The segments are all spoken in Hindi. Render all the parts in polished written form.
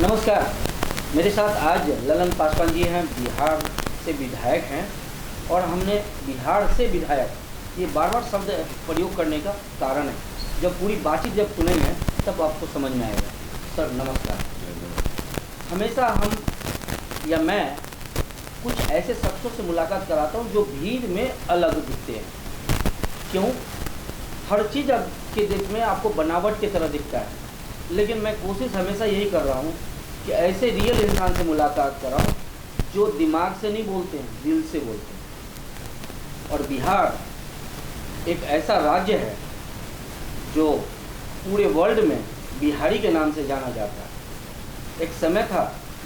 नमस्कार। मेरे साथ आज ललन पासवान जी हैं, बिहार से विधायक हैं। और हमने बिहार से विधायक ये बार बार शब्द प्रयोग करने का कारण है, जब पूरी बातचीत जब सुनेंगे तब आपको समझ में आएगा। सर नमस्कार। हमेशा हम या मैं कुछ ऐसे शख्सों से मुलाकात कराता हूँ जो भीड़ में अलग दिखते हैं। क्यों? हर चीज़ के दिल में आपको बनावट की तरह दिखता है, लेकिन मैं कोशिश हमेशा यही कर रहा हूँ कि ऐसे रियल इंसान से मुलाकात कराऊँ जो दिमाग से नहीं बोलते हैं, दिल से बोलते हैं। और बिहार एक ऐसा राज्य है जो पूरे वर्ल्ड में बिहारी के नाम से जाना जाता है। एक समय था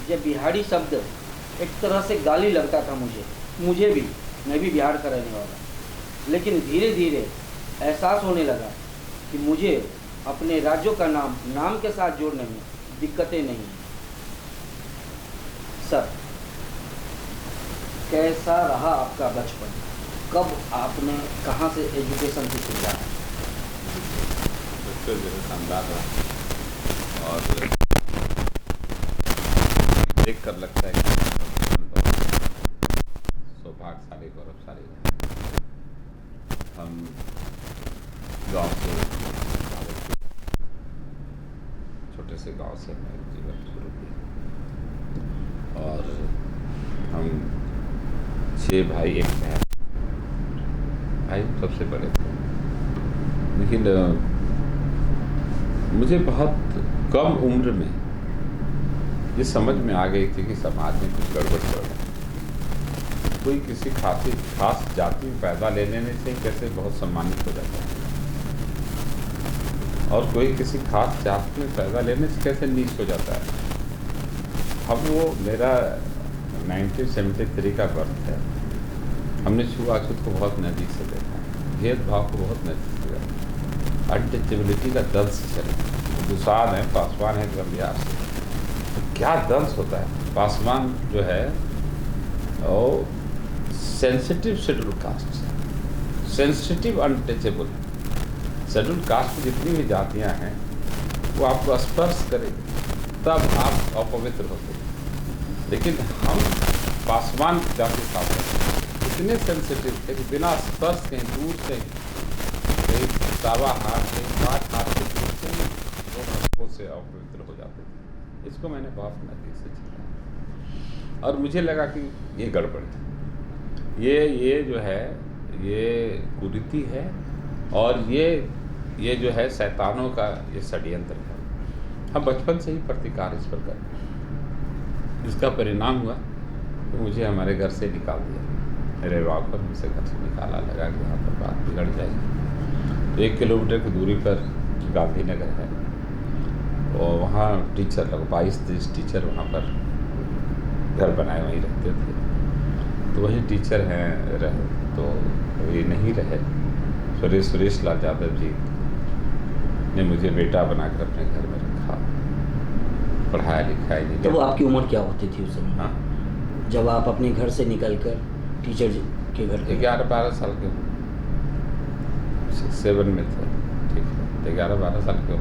जब बिहारी शब्द एक तरह से गाली लगता था मुझे भी, मैं भी बिहार का रहने वाला। लेकिन धीरे धीरे एहसास होने लगा कि मुझे अपने राज्यों का नाम के साथ जोड़ने में दिक्कतें नहीं हैं। सर, कैसा रहा आपका बचपन? कब आपने कहाँ से एजुकेशन की शुरुआत? बचपन मेरा शानदार रहा और देख कर लगता है कि सौभाग्यशाली गौरवशाली रहा। हम गांव से छोटे से गांव से मैं जीवन शुरू किया और हम 6 भाई एक बहन। भाई सबसे बड़े थे, लेकिन मुझे बहुत कम उम्र में ये समझ में आ गई थी कि समाज में कुछ गड़बड़ चल रहा है। कोई किसी खास जाति में पैदा ले लेने से कैसे बहुत सम्मानित हो जाता है और कोई किसी खास जाति में पैदा लेने से कैसे नीच हो जाता है। अब वो मेरा 1973 का बर्थ है। हमने छुआछूत को बहुत नज़दीक से देखा, भेदभाव को बहुत नज़दीक से देखा, अनटचेबिलिटी का दंश चले। दुसाद है, पासवान है एकदम बिहार से, तो क्या दंश होता है। पासवान जो है वो sensitive schedule caste, sensitive untouchable. Schedule caste में जितनी भी जातियां हैं वो आपको स्पर्श करेगी तब आप अपवित्र होते हैं। लेकिन हम पासवान जाति शासक इतने सेंसिटिव थे कि बिना स्पर्श कहीं दूर से, कहीं सावा हाथ से, काट हाथ से दूर से लोगों से अपवित्र हो जाते थे। इसको मैंने बहुत नज़दीक से झेला और मुझे लगा कि ये गड़बड़ है, ये जो है ये कुरीति है और ये जो है शैतानों का ये षड्यंत्र है। हम बचपन से ही प्रतिकार इस पर कर, जिसका परिणाम हुआ तो मुझे हमारे घर से निकाल दिया। मेरे बाप को मुझसे घर से निकाला, लगा कि यहाँ पर बात बिगड़ जाएगी। तो 1 किलोमीटर की दूरी पर गांधीनगर है और वहाँ टीचर लोग 22-23 टीचर वहाँ पर घर बनाए वहीं रहते थे। तो वही टीचर हैं रहे, तो ये नहीं रहे। सुरेश लाल यादव जी ने मुझे बेटा बनाकर अपने घर में रखा, पढ़ाया लिखाया नहीं। तो वो आपकी उम्र क्या होती थी उस समय? हाँ, जब आप अपने घर से निकलकर टीचर के घर 11-12 साल के, 7 में थे, ठीक है, 11-12 साल के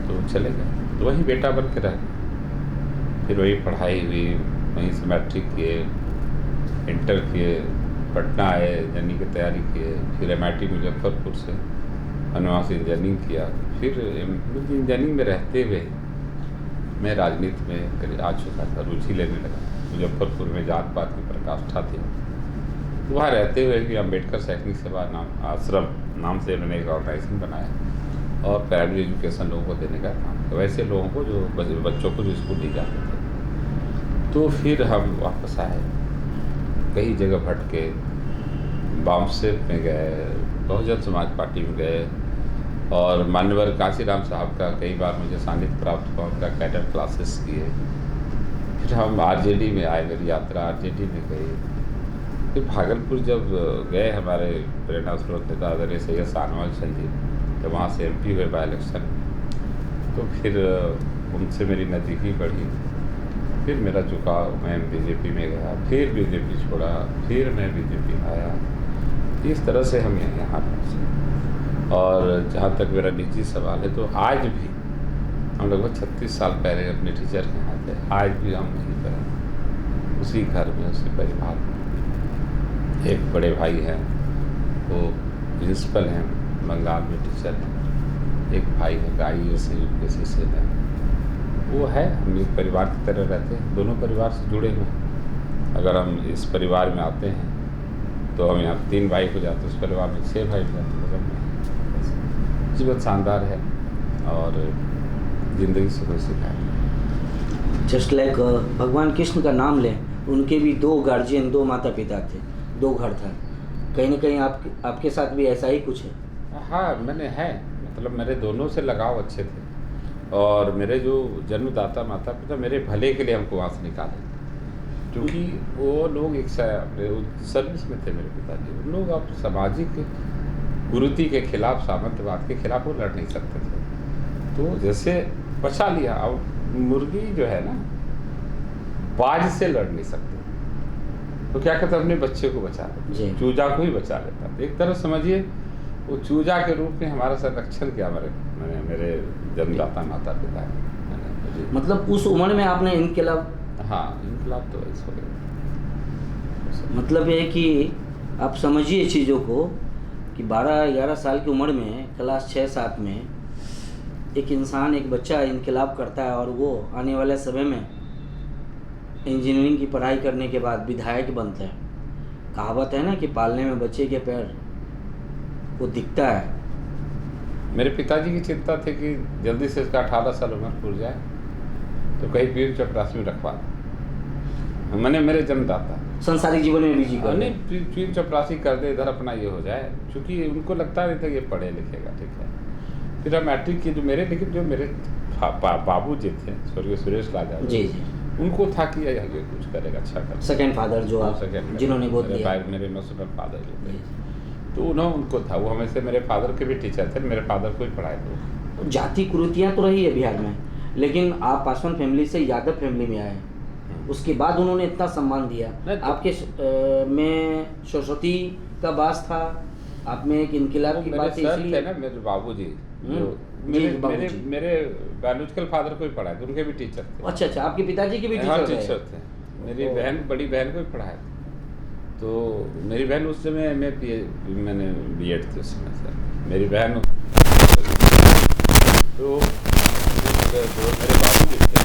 तो चले गए। तो वही बेटा बन के रह गए। फिर वही पढ़ाई हुई, वहीं से मैट्रिक किए, इंटर किए, पटना आए, इंजीनियरिंग की तैयारी किए, फिर MIT मुजफ्फरपुर से वहाँ से इंजीनियरिंग किया। फिर इंजीनियरिंग में रहते हुए मैं राजनीति में करीब आ चुका था, रुचि लेने लगा। मुजफ्फरपुर में जात पात की प्रकाष्ठा थी, तो वहाँ रहते हुए भी अम्बेडकर शैक्षणिक सेवा आश्रम नाम से उन्होंने एक ऑर्गेनाइजेशन बनाया और प्राइमरी एजुकेशन लोगों को देने का काम, तो वैसे लोगों को जो बच्चों को जो स्कूल दी जाते थे। तो फिर हम वापस आए, कई जगह भटके, बामसेप में गए, बहुजन समाज पार्टी में गए और मान्यवर काशीराम साहब का कई बार मुझे सानिध्य प्राप्त हुआ, उनका कैडर क्लासेस किए। फिर हम RJD में आए, मेरी यात्रा RJD में गई। फिर भागलपुर जब गए हमारे प्रेरणा स्रोत नेता आदरणीय सैयद शाहनवाज जी, तो वहाँ से MP हुए बाई इलेक्शन, तो फिर उनसे मेरी नज़दीकी बढ़ी। फिर मेरा झुकाव, मैं BJP में गया, फिर BJP छोड़ा, फिर मैं BJP आया। इस तरह से हम यहाँ पहुँचे। और जहाँ तक मेरा निजी सवाल है, तो आज भी हम लगभग 36 साल पहले अपने टीचर के यहाँ थे। आज भी हम वहीं पर हैं, उसी घर में, उसी परिवार में। एक बड़े भाई हैं, वो प्रिंसिपल हैं, बंगाल में टीचर हैं। एक भाई है IAS UPSC से है, वो है। हम एक परिवार की तरह रहते हैं, दोनों परिवार से जुड़े हुए हैं। अगर हम इस परिवार में आते हैं तो हम यहाँ 3 भाई हो जाते, उस परिवार में 6 भाई हो जाते बगल में। जीवन शानदार है और ज़िंदगी से कोई सिखाए। जस्ट लाइक भगवान कृष्ण का नाम लें, उनके भी 2 गार्जियन, 2 माता पिता थे, 2 घर था। कहीं ना कहीं आपके साथ भी ऐसा ही कुछ है? हाँ, मैंने है, मतलब मेरे दोनों से लगाव अच्छे थे और मेरे जो जन्मदाता माता पिता मेरे भले के लिए हमको वहाँ से निकाले, क्योंकि वो लोग एक सर्विस में थे मेरे पिताजी। उन लोग अब सामाजिक कुरीति के खिलाफ, सामंतवाद के खिलाफ वो लड़ नहीं सकते थे, तो जैसे बचा लिया। अब मुर्गी जो है ना, बाज से लड़ नहीं सकते, तो क्या कहते अपने बच्चे को बचा लेते, चूजा को ही बचा लेता। एक तरह समझिए वो चूजा के रूप में हमारा संरक्षण किया मेरे जन्मदाता माता पिता ने। मतलब उस उम्र में आपने इनकलाब? हाँ, इनकलाब तो इस हो गया। मतलब ये कि आप समझिए चीज़ों को कि 12-11 साल की उम्र में, क्लास 6-7 में एक इंसान, एक बच्चा इनकलाब करता है और वो आने वाले समय में इंजीनियरिंग की पढ़ाई करने के बाद विधायक बनता है। कहावत है ना कि पालने में बच्चे के पैर वो दिखता है। मेरे पिताजी की चिंता थी कि जल्दी से इसका 18 साल उम्र पूर जाए तो कहीं पीर चपरासी में रखवा दे। मैंने मेरे जन्मदाता संसारिक जीवन में बिजी कर नहीं, पीर चपरासी कर दे, इधर अपना ये हो जाए, क्योंकि उनको लगता नहीं था ये पढ़े लिखेगा, ठीक है। फिर मैट्रिक की लेकिन जो मेरे बाबू जी थे, स्वर्गीय सुरेश लाजा जी, उनको था कि आगे कुछ करेगा, अच्छा करेगा। सेकंड फादर जो आप जिन्होंने गोद लिया, मेरे मसूल फादर जो थे, तो उनको था। वो हमेशा मेरे फादर के भी टीचर थे, मेरे फादर को ही पढ़ाए थे। जाति कुरीतियाँ तो रही है बिहार में, लेकिन आप पासवान फैमिली से यादव फैमिली में आए, उसके बाद उन्होंने इतना सम्मान दिया। आपके में सरस्वती का वास था, आप में एक इनकलाब की बात इसलिए ना, मेरे बाबूजी मेरे बायोलॉजिकल फादर को ही पढ़ाए थे, उनके भी टीचर थे। अच्छा, आपके पिताजी के भी टीचर थे। मेरी बड़ी बहन को भी पढ़ाए थे। तो मेरी बहन उस समय मैंने B.Ed थी उस समय सर, मेरी बहन। तो जो मेरे बाबू जी थे,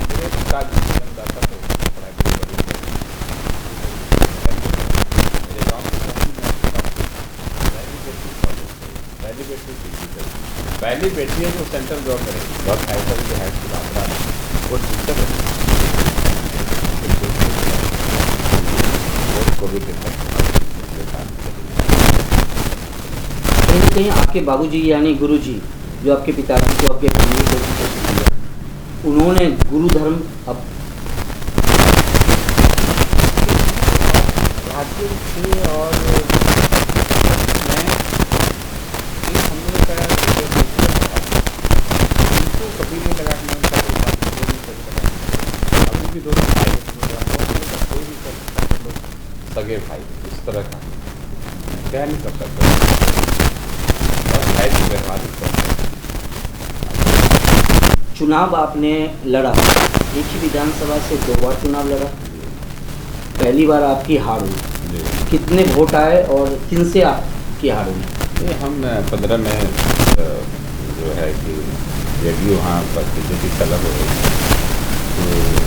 मेरे पिताजी जन्मदाता थे, पढ़ाई मेरे गाँव पहली बेटी है जो सेंट्रल जॉब करेगी, बहुत हाई के हाई स्कूल आगरा में, वो टीचर है। कोविड कहीं आपके बाबूजी यानी गुरुजी, जो आपके पिताजी को, आपके फैमिली को, उन्होंने गुरु धर्म अब और कभी नहीं लगा कि अभी भी दोनों भाई कोई भी सगे भाई इस तरह का क्या नहीं कर सकता, बस है कि व्यवहारिक। चुनाव आपने लड़ा, एक ही विधानसभा से 2 बार चुनाव लड़ा, पहली बार आपकी हार हुई। कितने वोट आए और किन से आपकी हार हुई? ये हम 15 में जो है कि रेडियो वहाँ पर बीजेपी से अलग हो गई, तो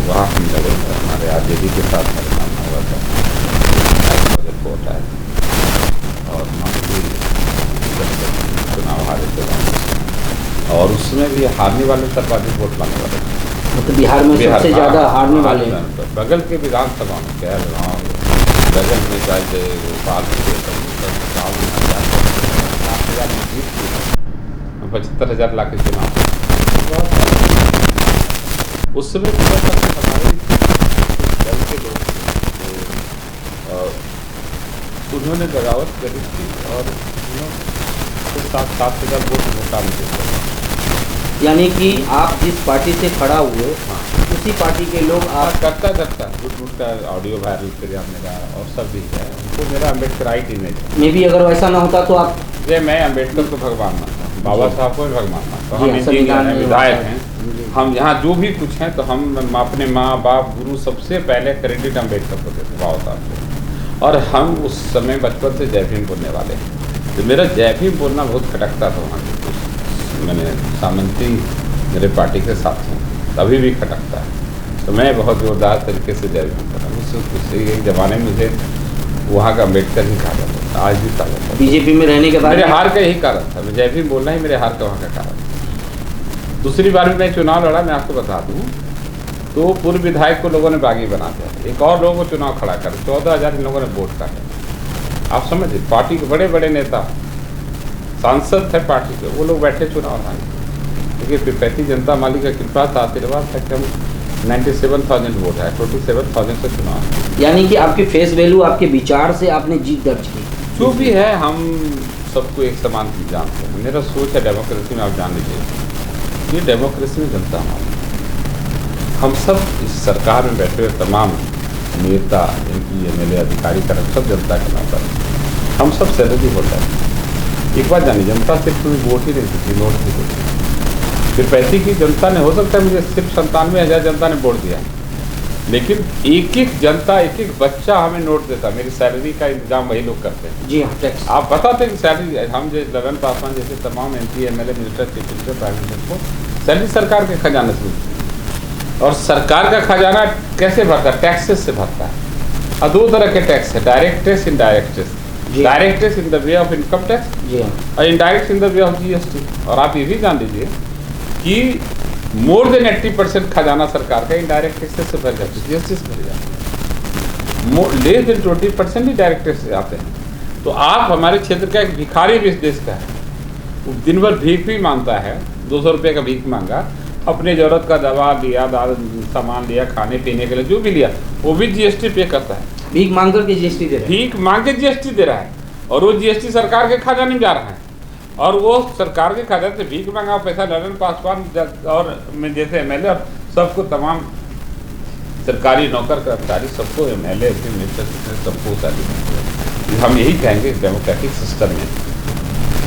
वहाँ हम लगे थे, हमारे RJD के साथ सामना हुआ था, वोट आए और मंत्री चुनाव हारे थे, और उसमें भी हारने वाले सर्वाधिक वोट पाने वाले थे। मतलब बिहार में सबसे ज़्यादा हारने वाले बगल के विधानसभा में, खैर बगल में चाहे भोपाल 75,000 लाख के चुनाव उस समय हमारे दल के लोग उन्होंने बगावत करी थी और 7,000 वोट मोटा मिले। यानी कि आप जिस पार्टी से खड़ा हुए, उसी पार्टी के लोग आप करता झूठ का ऑडियो वायरल किया मेरा, और सब भी है, उनको मेरा अम्बेडकर राइट ही नहीं था। मे भी अगर वैसा ना होता तो आप मैं अम्बेडकर को भगवान मानता हूँ, बाबा साहब को भगवान मानता हूँ। जी हम हाँ, इंजीनियर संविधान हैं, में विधायक बात है। हैं, जी। हम यहाँ जो भी कुछ हैं, तो हम अपने माँ बाप गुरु सबसे पहले क्रेडिट अम्बेडकर को देते बाबा साहब को। और हम उस समय बचपन से जय भीम बोलने वाले हैं, तो मेरा जय भीम बोलना बहुत खटकता था वहाँ के मैंने सामंती मेरे पार्टी के साथ हूँ, अभी भी खटकता है। तो मैं बहुत ज़ोरदार तरीके से जय भीम कर रहा हूँ। उससे एक ज़माने में मुझे वहाँ का अम्बेडकर ही कहा जाता था, आज भी कहा जाता है। बीजेपी में रहने के बाद मेरे हार का यही कारण था, मैं जय भीम बोलना ही मेरे हार का वहाँ का कारण था। दूसरी बार भी मैं चुनाव लड़ा, मैं आपको बता दूँ, तो पूर्व विधायक को लोगों ने बागी बना दिया, एक और लोगों को चुनाव खड़ा कर 14,000 इन लोगों ने वोट काटा। आप समझिए, पार्टी के बड़े बड़े नेता सांसद थे पार्टी के, वो लोग बैठे चुनाव लड़ाने, क्योंकि विपैती जनता माली का कृपा था, आशीर्वाद था कि हम 97,000 वोट है, 47,000 से चुनाव। यानी कि आपके फेस वैल्यू, आपके विचार से आपने जीत दर्ज की। जो भी है, हम सबको एक समान की जानते हैं। मेरा सोच है डेमोक्रेसी में, आप जान लीजिए, ये डेमोक्रेसी में जनता हमारी, हम सब इस सरकार में बैठे हुए तमाम नेता, MP, MLA, अधिकारी, कर्मचारी, सब जनता के नाम पर हम सब सैलरी होल्डर हैं। एक बात जानिए, जनता सिर्फ कोई वोट ही नहीं देती, नोट नहीं देती। फिर पैसे की जनता ने, हो सकता है मुझे सिर्फ 97,000 जनता ने वोट दिया, लेकिन एक एक जनता, एक एक बच्चा हमें नोट देता। मेरी सैलरी का इंतजाम वही लोग करते हैं। जी हाँ, टैक्स। आप बताते हैं कि सैलरी, हम जो ललन पासवान जैसे तमाम MP, MLA, minister, chief minister, prime minister को सैलरी सरकार के खजाने से मिलती है। और सरकार का खजाना कैसे भरता है? टैक्सेस से भरता है। और दो तरह के टैक्स है, direct tax, indirect tax. Direct tax in the way of income tax, जी हाँ, और indirect in the way of GST। और आप ये भी जान लीजिए कि मोर देन 80% खजाना सरकार का इनडायरेक्ट टैक्स से भर जाता है, GST से भर जाता है। लेस देन 20% ही डायरेक्ट टैक्स से आते हैं। तो आप हमारे क्षेत्र का एक भिखारी भी इस देश का है, वो दिन भर भीख भी मांगता है, 200 रुपये का भीख मांगा, अपने ज़रूरत का दवा लिया, सामान लिया, खाने पीने के लिए जो भी लिया, वो भी GST पे करता है। भीख मांग करके GST दे रहे हैं। भीख मांग के GST दे रहा है, और वो GST सरकार के खजाने में जा रहा है। और वो सरकार के खजाने से भीख मांगा पैसा ललन पासवान और जैसे MLA और सबको, तमाम सरकारी नौकर कर्मचारी सबको, MLA, मिनिस्टर, सबको सैलरी। हम यही कहेंगे डेमोक्रेटिक सिस्टम में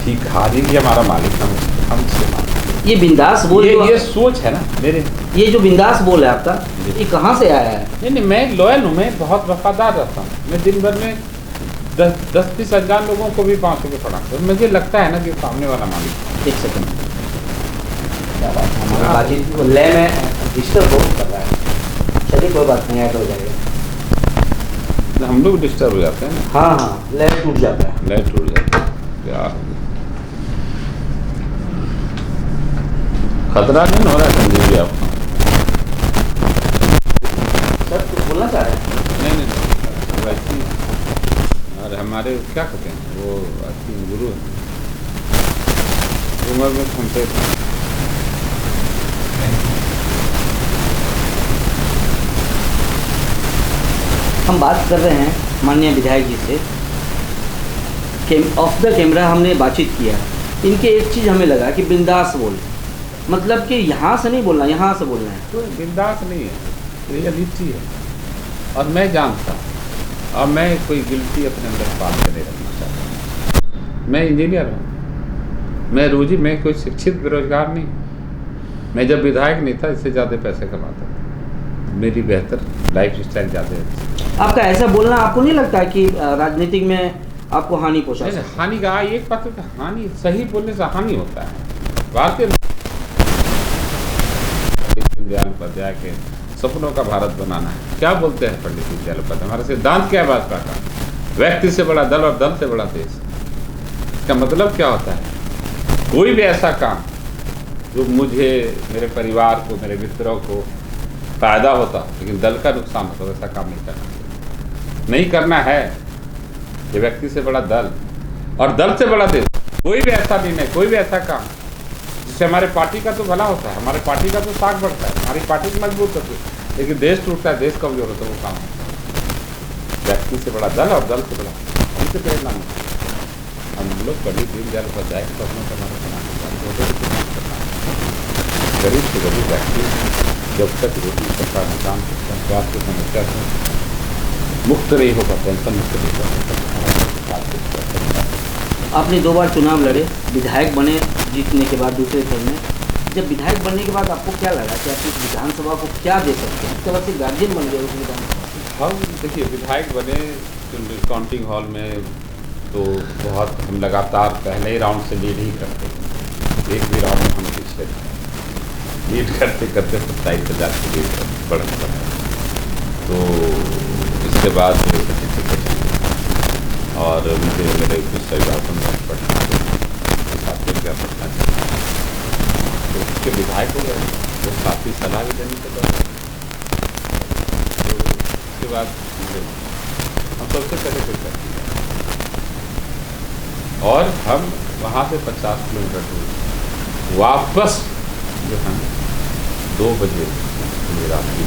भिखारी ही हमारा मालिक, हम इसके मालिक। ये बिंदास बोल, ये सोच है ना मेरे, ये जो बिंदास बोल है आपका, ये कहाँ से आया है? नहीं, मैं लॉयल हूँ, मैं बहुत वफादार रहता हूँ। मैं दिन भर में 10-20 हज़ार लोगों को भी 500 के पढ़ाता हूँ। मुझे लगता है ना कि सामने वाला मालिक। एक सेकंड, क्या बात है, हमारी बातचीत लय में डिस्टर्ब बहुत कर रहा है। चलिए कोई बात नहीं, ऐड हो जाएगा। हम लोग डिस्टर्ब हो जाते हैं ना। हाँ हाँ, लय टूट जाता है। लाइट टूट जाता है, क्या खतरा नहीं हो रहा है? संजीव जी, आपको सर कुछ बोलना चाह रहे हैं? नहीं, वैसी, और हमारे क्या कहते हैं वो अच्छी गुरु उम्र में घूमते थे। हम बात कर रहे हैं माननीय विधायक जी से, ऑफ द कैमरा हमने बातचीत किया। इनके एक चीज़ हमें लगा कि बिंदास बोल, मतलब कि यहाँ से नहीं बोलना, यहाँ से बोलना है। तो बिंदास नहीं है, रियलिटी है। और मैं जानता हूँ, और मैं कोई गिल्टी अपने अंदर पाल के नहीं रखना चाहता। मैं इंजीनियर हूँ, मैं रोजी, मैं कोई शिक्षित बेरोजगार नहीं। मैं जब विधायक नहीं था, इससे ज़्यादा पैसे कमाता था, मेरी बेहतर लाइफ स्टाइल ज़्यादा है। आपका ऐसा बोलना आपको नहीं लगता है कि राजनीतिक में आपको हानि पहुँचा? हानि का एक बात है, हानि सही बोलने से हानि होता है। भारतीय दीनदयाल उपाध्याय के सपनों का भारत बनाना है, क्या बोलते हैं पंडित दीनदयाल उपाध्याय? हमारा सिद्धांत क्या है भाजपा का? व्यक्ति से बड़ा दल और दल से बड़ा देश। इसका मतलब क्या होता है? कोई भी ऐसा काम जो मुझे, मेरे परिवार को, मेरे मित्रों को फायदा होता लेकिन दल का नुकसान होता, वैसा काम नहीं करना चाहिए। नहीं करना है। ये व्यक्ति से बड़ा दल और दल से बड़ा देश, कोई भी ऐसा दिन है, कोई भी ऐसा काम जिससे हमारे पार्टी का तो भला होता है, हमारे पार्टी का तो साख बढ़ता है, हमारी पार्टी को मजबूत होती है, लेकिन देश टूटता है, देश कमजोर होता है, वो काम होता है। व्यक्ति से बड़ा दल और दल से बड़ा, हमसे प्रेरणा नहीं। हम लोग पंडित दीनदयाल उपाध्याय के सपनों का हमारा बनाना, गरीब से गरीब व्यक्ति जब तक रोटी कपड़ा मकान स्वास्थ्य समस्या से मुक्त नहीं होगा, पेंशन मुक्त नहीं होगा। आपने 2 बार चुनाव लड़े, विधायक बने, जीतने के बाद दूसरे टर्म में, जब विधायक बनने के बाद आपको क्या लगा कि आप इस विधानसभा को क्या दे सकते हैं? इसके बाद से गार्जियन बन गए उस विधानसभा। हम देखिए विधायक बने काउंटिंग हॉल में तो बहुत हम लगातार पहले ही राउंड से लीड ही करते थे, एक भी राउंड में हम पीछे लीड करते करते 27,000 की लीड बढ़त पड़ा। तो इसके बाद सर्टिफिकेट और मुझे मेरे कुछ अभिभाषण में पढ़ना पढ़ना चाहिए, तो उसके विधायक हो गए, वो काफ़ी सलाह भी देने के बाद तो उसके बाद हम सबसे पहले फिर करते हैं और हम वहाँ से 50 किलोमीटर दूर वापस जो है 2 बजे रात्रि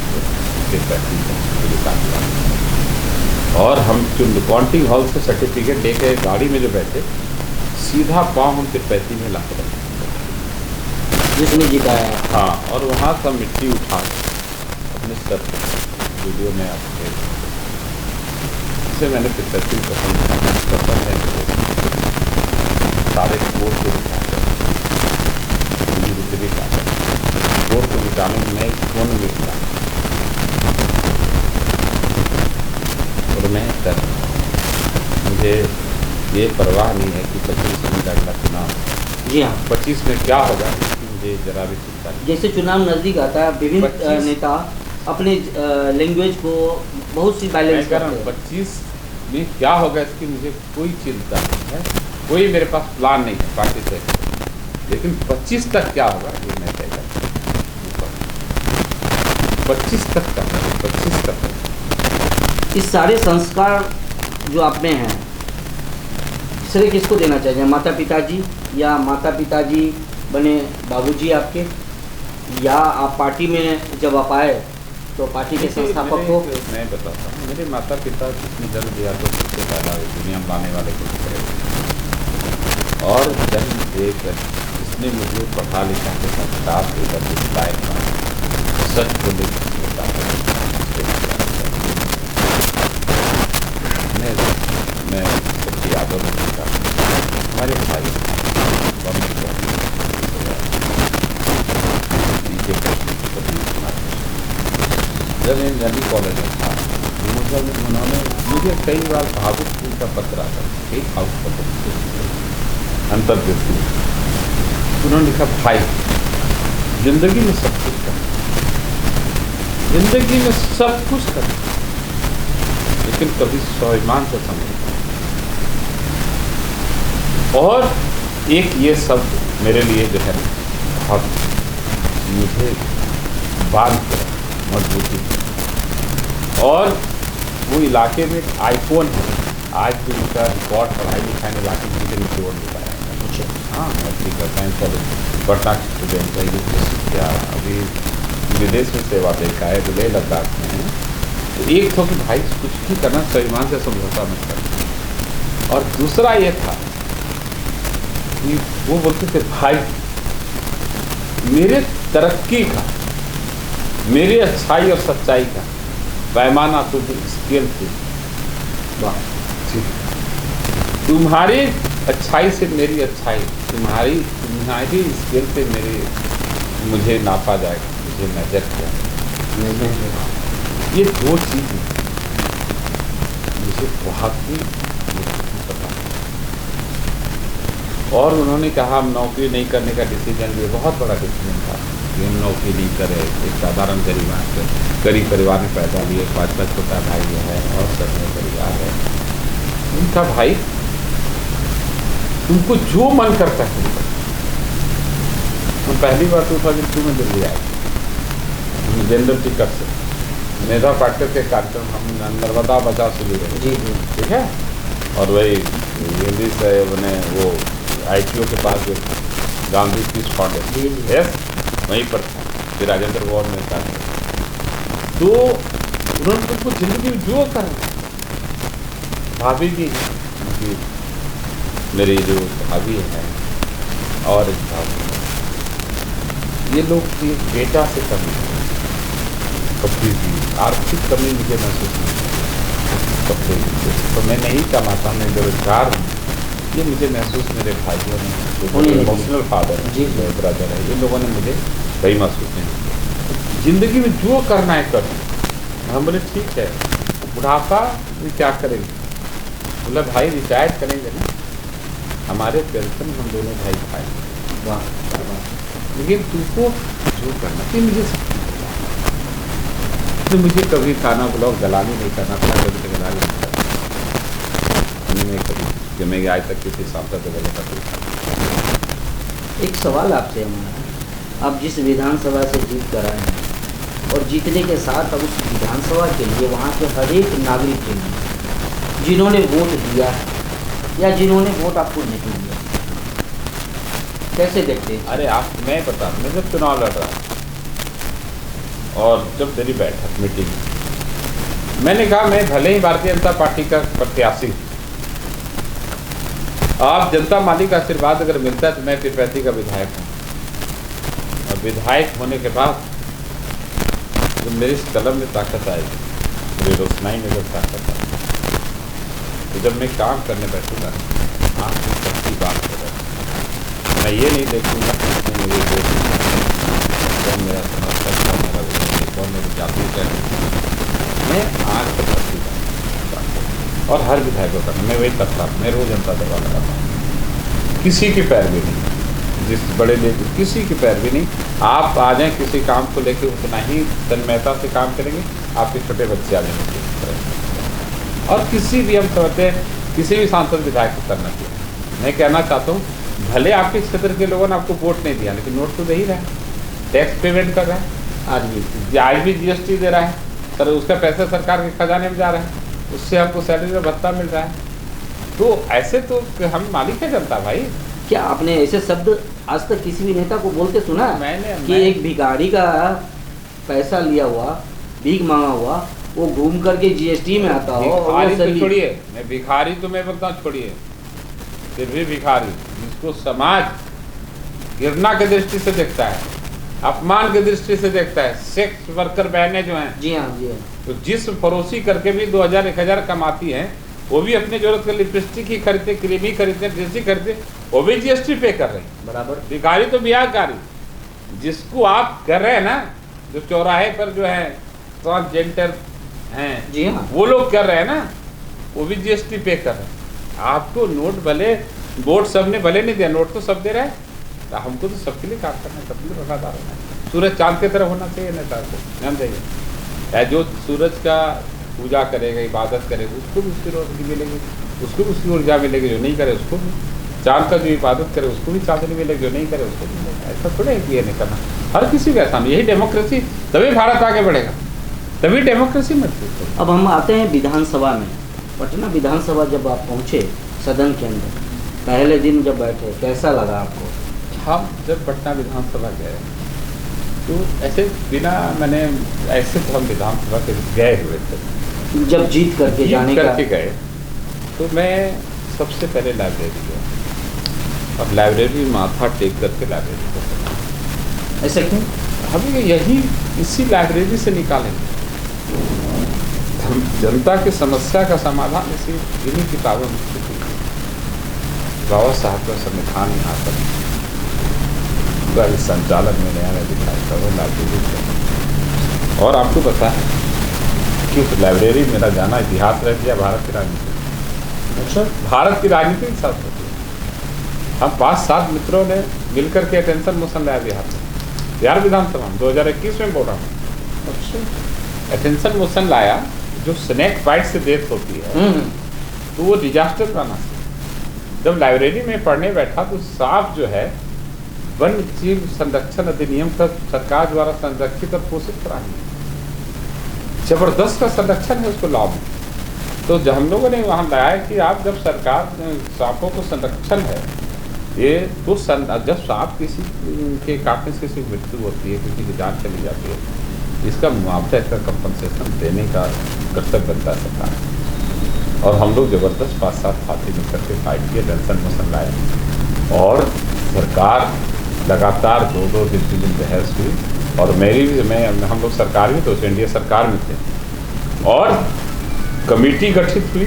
के और हम काउंटिंग हॉल से सर्टिफिकेट लेके गाड़ी में जो बैठे सीधा पाँव हम तिरपैती में ला कर जिसने जिताया। हाँ, और वहाँ से मिट्टी उठा अपने सर वीडियो में आपके इसे मैंने तिरपैती पसंद है सारे कोर को कोर को विटामिन में कौन मिलता और मैं सर मुझे ये परवाह नहीं है कि 25 में अगला चुनाव, जी हाँ 25 में क्या होगा इसकी मुझे जरा भी चिंता नहीं। जैसे चुनाव नज़दीक आता है, विभिन्न नेता अपने लैंग्वेज को बहुत सी बैलेंस करते हैं। 25 में क्या होगा इसकी मुझे कोई चिंता नहीं है, कोई मेरे पास प्लान नहीं है पार्टी से, लेकिन 25 तक क्या होगा ये मैं तय करता हूँ। 25 तक का 25 तक इस सारे संस्कार जो आप में हैं श्रेय किसको देना चाहिए? माता पिताजी या माता पिताजी बने बाबूजी आपके, या आप पार्टी में जब आप आए तो पार्टी के संस्थापक को? मैं बताता हूँ, मेरे माता पिता जिसने जन्म दिया तो सबसे पहला दुनिया में लाने वाले को करेगा और जन्म देकर इसने मुझे पढ़ा लिखा के संस्कार देकर लायक सच को मैं सबकी आदर करता हूँ। हमारे भाई जब मैं नदी कॉलेज में था उन्होंने मुझे कई बार भावुक का पत्र आता था, कई भावुक पत्र अंतर्देश उन्होंने लिखा, भाई जिंदगी में सब कुछ कर, जिंदगी में सब कुछ कर, लेकिन कभी स्वाभिमान से समझ। और एक ये शब्द मेरे लिए जो है बहुत मुझे बांध कर मजबूती, और वो इलाके में एक आइकॉन है, आज भी उनका रिकॉर्ड पढ़ाई लिखाई में इलाके में मुझे जोड़ नहीं पाया। हाँ मैं करता हूँ कॉलेज पटना स्टूडेंट है, क्या अभी विदेश में सेवा देखा है, लेह लद्दाख में है। तो एक तो कि भाई कुछ भी करना स्वाभिमान से समझौता मत कर, और दूसरा ये था कि वो बोलते थे भाई मेरे तरक्की का, मेरी अच्छाई और सच्चाई का पैमाना तो स्केल थी, तुम्हारी अच्छाई से मेरी अच्छाई, तुम्हारी स्केल से मुझे नापा जाएगा, मुझे नजर किया। ये दो चीज़ मुझे बहुत ही पता। और उन्होंने कहा हम नौकरी नहीं करने का डिसीजन लिए, बहुत बड़ा डिसीजन था कि हम नौकरी नहीं करें, एक साधारण गरीब परिवार में पैदा लिए, 5 छोटा भाई है और सब परिवार है। उनका भाई तुमको जो मन करता है। हम पहली बार 2002 में दिल्ली आए जनरल टिकट से, मेधा पाटकर के कार्यक्रम हम नर्मदा बचाव से जुड़े। जी जी ठीक है, और वही दिल्ली से मैंने वो ITO के पास जो गांधी पीस फाउंडेशन यस वहीं पर था, फिर राजेंद्र वॉर में था। तो उन्होंने तुमको जिंदगी में जो कर, भाभी भी मेरी जो भाभी है और एक भाभी, ये लोग की बेटा से कमी, कभी भी आर्थिक कमी मुझे महसूस नहीं, कभी तो मैं नहीं कमाता, मैं बेरोजगार हूँ, ये मुझे महसूस मेरे भाइयों ने, होने जो लगी। इमोशनल फादर जी, जी। है, ब्रदर है, इन लोगों ने मुझे वही महसूस नहीं किया। ज़िंदगी में जो करना है कर। हम बोले ठीक है, बुढ़ापा में क्या करेंगे? बोला भाई रिटायर करेंगे ना, हमारे पेंशन हम दोनों भाई खाएंगे। वाह वाह। लेकिन तुमको जो करना है मुझे तो मुझे कभी खाना ब्लॉग गलानी नहीं करना था, कभी तो गला नहीं करना नहीं कभी कि मैं आज तक किसी सांसद को गले का कोई। एक सवाल आपसे हमारा, आप जिस विधानसभा से जीत कर आए हैं और जीतने के साथ अब उस विधानसभा के लिए वहाँ के हर एक नागरिक जिन्होंने वोट दिया है या जिन्होंने वोट आपको नहीं दिया, कैसे देखते हैं? अरे आप, मैं बता, मैं जब चुनाव लड़ रहा और जब मेरी बैठक मीटिंग, मैंने कहा मैं भले ही भारतीय जनता पार्टी का प्रत्याशी, आप जनता माली का आशीर्वाद अगर मिलता है तो मैं पीरपैंती का विधायक हूँ। और विधायक होने के बाद जब मेरी इस कलम में ताकत आएगी, मेरी रोशनाई में जब ताकत आएगी, तो जब मैं काम करने बैठूंगा आपकी सच्ची बात करेगा। मैं ये नहीं देखूंगा कि इसने मुझे वोट दिया, कौन मेरा समर्थक, कौन मेरा विरोधी, कौन मेरी जाति का है। मैं आज तक सच्ची बात और हर विधायकों का मैं वही करता हूँ। मैं रोज जनता दरबार लगाता हूँ, किसी की पैरवी नहीं, जिस बड़े लेके किसी की पैरवी नहीं। आप आ जाएँ किसी काम को लेके उतना ही तन्मयता से काम करेंगे, आपके छोटे बच्चे आ जाएंगे और किसी भी हम समझते हैं किसी भी सांसद विधायक को करना चाहिए। मैं कहना चाहता हूँ भले आपके क्षेत्र के लोगों ने आपको वोट नहीं दिया, लेकिन नोट तो दे ही रहा है, टैक्स पेमेंट कर रहा है, आज भी जीएसटी दे रहा है सर, उसका पैसा सरकार के खजाने में जा रहा है, उससे हमको सैलरी में भत्ता मिल रहा है। तो ऐसे तो हम मालिक है जनता भाई। क्या आपने ऐसे शब्द आज तक किसी भी नेता को बोलते सुना है कि एक भिखारी का पैसा लिया हुआ, भीख मांगा हुआ, वो घूम करके जीएसटी में आता हो? भिखारी तो छोड़िए, मैं भिखारी तो मैं बोलता हूँ छोड़िए, फिर भी भिखारी जिसको समाज घृणा की दृष्टि से देखता है, अपमान की दृष्टि से देखता है, सेक्स वर्कर बहनें जो हैं, जी हाँ जी हाँ, तो जिस फरोशी करके भी 2000-1000 कमाती हैं, वो भी अपनी जरूरत के लिपस्टिक ही खरीदते, क्रीमी खरीदते, ड्रेसी खरीदते, वो भी जीएसटी पे कर रहे हैं बराबर। भिखारी तो ब्याहकारी, जिसको आप कर रहे हैं ना, जो चौराहे पर जो है ट्रांसजेंडर हैं, जी हाँ, वो लोग कर रहे हैं ना, वो भी जीएसटी पे कर रहे हैं। आपको नोट भले, वोट सबने भले नहीं दिया, नोट तो सब दे रहे हैं, तो हमको तो सबके लिए काम करना है, सबके लिए वफादार होना है। सूरज चांद की तरह होना चाहिए नेता को, ध्यान देंगे। जो सूरज का पूजा करेगा, इबादत करेगा, उसको भी उसकी रोशनी मिलेगी, उसको भी उसकी ऊर्जा मिलेगी, जो नहीं करे उसको भी। चांद का जो इबादत करे उसको भी चांदनी मिलेगी, जो नहीं करे उसको भी मिलेगा। ऐसा थोड़ा है कि ये नहीं करना, हर किसी का ऐसा, यही डेमोक्रेसी, तभी भारत आगे बढ़ेगा, तभी डेमोक्रेसी महसूस होगी। अब हम आते हैं विधानसभा में। पटना विधानसभा जब आप पहुँचे सदन के अंदर, पहले दिन जब बैठे, कैसा लगा आपको? हम जब पटना विधानसभा गए तो ऐसे बिना मैंने, ऐसे तो हम विधानसभा के गए हुए थे, जब जीत करके जाने का गए तो मैं सबसे पहले लाइब्रेरी गया। अब लाइब्रेरी माथा टेक करके लाइब्रेरी को, ऐसे क्यों? हमें यही इसी लाइब्रेरी से निकालेंगे हम जनता की समस्या का समाधान, इसी इन्हीं किताबों में। बाबा साहब का संविधान यहाँ पर संचालन में नया दिखाई था, वो लाइब्रेरी से। और आपको पता है कि उस लाइब्रेरी मेरा जाना इतिहास रह गया भारत की राजनीति। अच्छा, भारत की राजनीति के साथ होती है। हम 5-7 मित्रों ने मिलकर के अटेंशन मोशन लाया बिहार विधानसभा में 2021 में बोल रहा हूँ। अच्छा, अटेंशन मोशन लाया, जो स्नैक बाइट से डेथ होती है तो वो डिजास्टर बनाना चाहिए। जब लाइब्रेरी में पढ़ने बैठा तो साफ जो है वन्य जीव संरक्षण अधिनियम का सरकार द्वारा संरक्षित और पोषित प्राणी, जबरदस्त का संरक्षण है उसको लाभ। तो जब हम लोगों ने वहाँ लाया कि आप जब सरकार सांपों को संरक्षण है ये, तो जब सांप किसी के काटने से किसी की मृत्यु होती है, किसी की जान चली जाती है, इसका मुआवजा, इसका कंपनसेशन देने का कर्तव्य बनता है सरकार। और हम लोग जबरदस्त 5-7 साथी मिलकर के फाइट किए, टेंशन मोशन लाए और सरकार लगातार 2-2 दिन बहस हुई। और मेरी भी, हम लोग सरकार में तो एनडीए सरकार में थे और कमेटी गठित हुई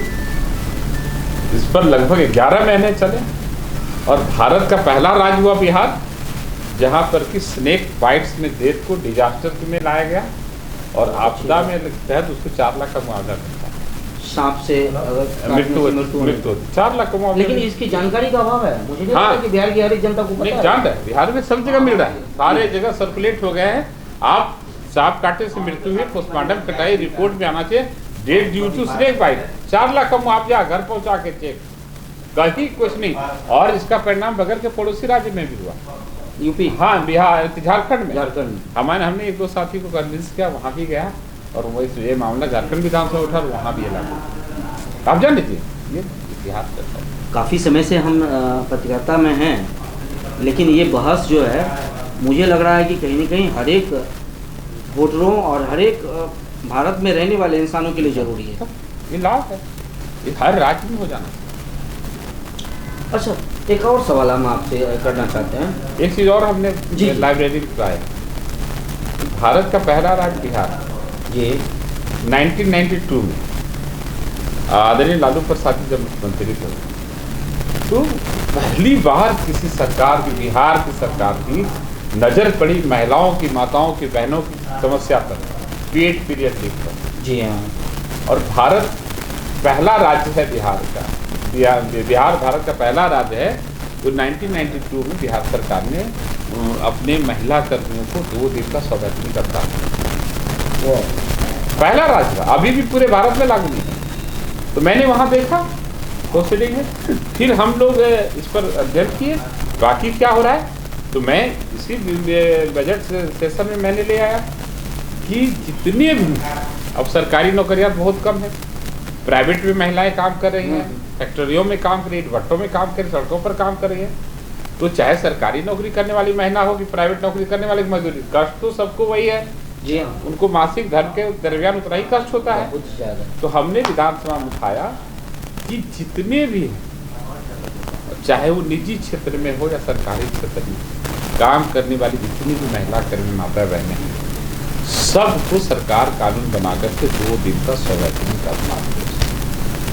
इस पर लगभग 11 महीने चले और भारत का पहला राज्य हुआ बिहार, जहाँ पर कि स्नेक बाइट्स में डेथ को डिजास्टर में लाया गया और आपदा में तहत उसको 4 लाख का मुआवजा मिलता है। सांप से अगर मृत्यु 4 लाख का मुआवजा। लेकिन इसकी जानकारी का अभाव है, मुझे नहीं पता कि बिहार की हर एक जनता को पता है। जानता है, बिहार में सब जगह मिल रहा है, सारे जगह सर्कुलेट हो गए हैं। आप सांप काटे से मृत्यु हुई, पोस्टमार्टम कटाई, रिपोर्ट में आना चाहिए death due to snake bite, 4 lakh का मुआवजा, घर पहुंचा के चेक, कहीं कुछ नहीं। और इसका परिणाम बगल के पड़ोसी राज्य में भी हुआ, यूपी, हाँ बिहार, झारखंड में। झारखंड हमने 1-2 साथी को कन्विंस किया, वहाँ भी गया और वही ये मामला झारखंड विधानसभा उठा और वहाँ भी लागू। आप जान लीजिए ये इतिहास करता है। काफ़ी समय से हम पत्रकारिता में हैं, लेकिन ये बहस जो है मुझे लग रहा है कि कहीं ना कहीं हर एक वोटरों और हर एक भारत में रहने वाले इंसानों के लिए ज़रूरी है। ये लाभ है, ये हर राज्य में हो जाना। अच्छा, एक और सवाल हम आपसे करना चाहते हैं। एक चीज़ और हमने जी लाइब्रेरी में पाया, भारत का पहला राज्य बिहार ये 1992 में आदरणीय लालू प्रसाद जी जब मुख्यमंत्री थे, तो पहली बार किसी सरकार की, बिहार की सरकार की नज़र पड़ी महिलाओं की, माताओं की, बहनों की समस्या पर, पेड पीरियड लीव पर। जी हाँ। और भारत पहला राज्य है बिहार का, बिहार भारत का पहला राज्य है तो 1992 में बिहार सरकार ने अपने महिला कर्मियों को 2 दिन का सौगात करता है। पहला राज्य था, अभी भी पूरे भारत में लागू नहीं है। तो मैंने वहाँ देखा प्रोसीडिंग है, फिर हम लोग इस पर अध्ययन किए बाकी क्या हो रहा है। तो मैं इसी बजट सेशन में मैंने ले आया कि जितने भी अब सरकारी नौकरियां बहुत कम है, प्राइवेट में महिलाएं काम कर रही हैं, फैक्ट्रियों में काम कर रही है, भट्टों में काम कर रही है, सड़कों पर काम कर रही है। तो चाहे सरकारी नौकरी करने वाली महिला हो कि प्राइवेट नौकरी करने वाली मजदूरी, कष्ट तो सबको वही है। जी हाँ, उनको मासिक धर्म के दरमियान उतना ही कष्ट होता है। बहुत ज़्यादा। तो हमने विधानसभा में उठाया कि जितने भी चाहे वो निजी क्षेत्र में हो या सरकारी क्षेत्र में काम करने वाली जितनी भी महिला कर्मी माता बहनें हैं, सबको सरकार कानून बना करके 2 दिन का सौगात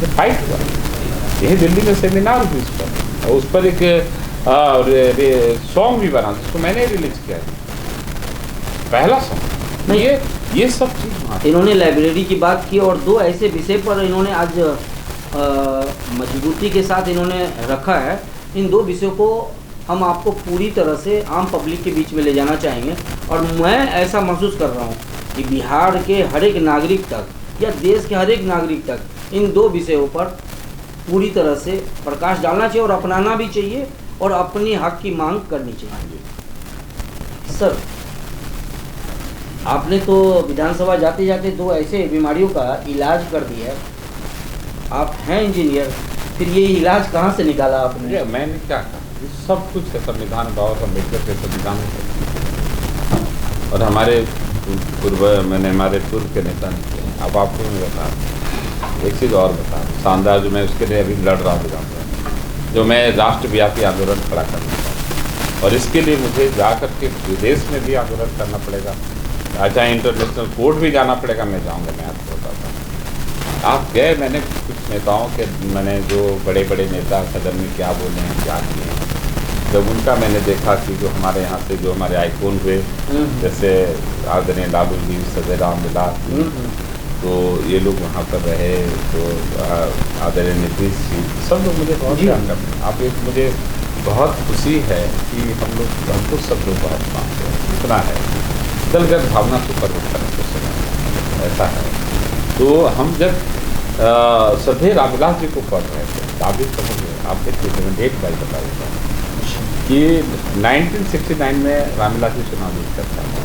का फाइट हुआ। यही दिल्ली में सेमिनार हुई उस पर, और उस पर एक सॉन्ग भी बना जिसको मैंने रिलीज किया है, पहला सॉन्ग। ये सब चीज़ इन्होंने लाइब्रेरी की बात की और 2 ऐसे विषय पर इन्होंने आज मजबूती के साथ इन्होंने रखा है। इन 2 विषयों को हम आपको पूरी तरह से आम पब्लिक के बीच में ले जाना चाहेंगे। और मैं ऐसा महसूस कर रहा हूँ कि बिहार के हर एक नागरिक तक या देश के हर एक नागरिक तक इन 2 विषयों पर पूरी तरह से प्रकाश डालना चाहिए और अपनाना भी चाहिए और अपनी हक की मांग करनी चाहिए। सर, आपने तो विधानसभा जाते जाते 2 ऐसे बीमारियों का इलाज कर दिया। आप हैं इंजीनियर, फिर ये इलाज कहाँ से निकाला आपने? मैंने क्या कहा, सब कुछ है संविधान का और अम्बेडकर के संविधान का, और हमारे पूर्व के नेता ने किए। अब आपको मैं बता एक चीज़ और बता शानदार, जो मैं उसके लिए अभी लड़ रहा हूँ, जो मैं राष्ट्रव्यापी आंदोलन खड़ा करना चाहता, और इसके लिए मुझे जा कर के विदेश में भी आंदोलन करना पड़ेगा, चाहे इंटरनेशनल कोर्ट भी जाना पड़ेगा। मैं जाऊँगा, मैं आपको बताता हूँ। आप गए, मैंने कुछ नेताओं के, मैंने जो बड़े बड़े नेता सदन में क्या बोले हैं, क्या किए हैं, जब उनका मैंने देखा कि जो हमारे यहाँ से जो हमारे आइकॉन हुए, जैसे आदरणीय लालू जी, सदैराम विलास जी, तो ये लोग वहाँ पर रहे, तो आदरणीय नीतीश जी, सब लोग मुझे बहुत प्यार करते हैं। आप एक मुझे बहुत खुशी है कि हमको सब लोग बहुत मानते हैं, इतना है दलगत भावना से परिवर्तन को समझ ऐसा है। तो हम जब सधे रामविलास जी को पढ़ रहे थे, आप भी समझ गए, आप देखिए डेट बाई बताऊँगा कि 1969 में रामविलास जी चुनाव जीत करता था,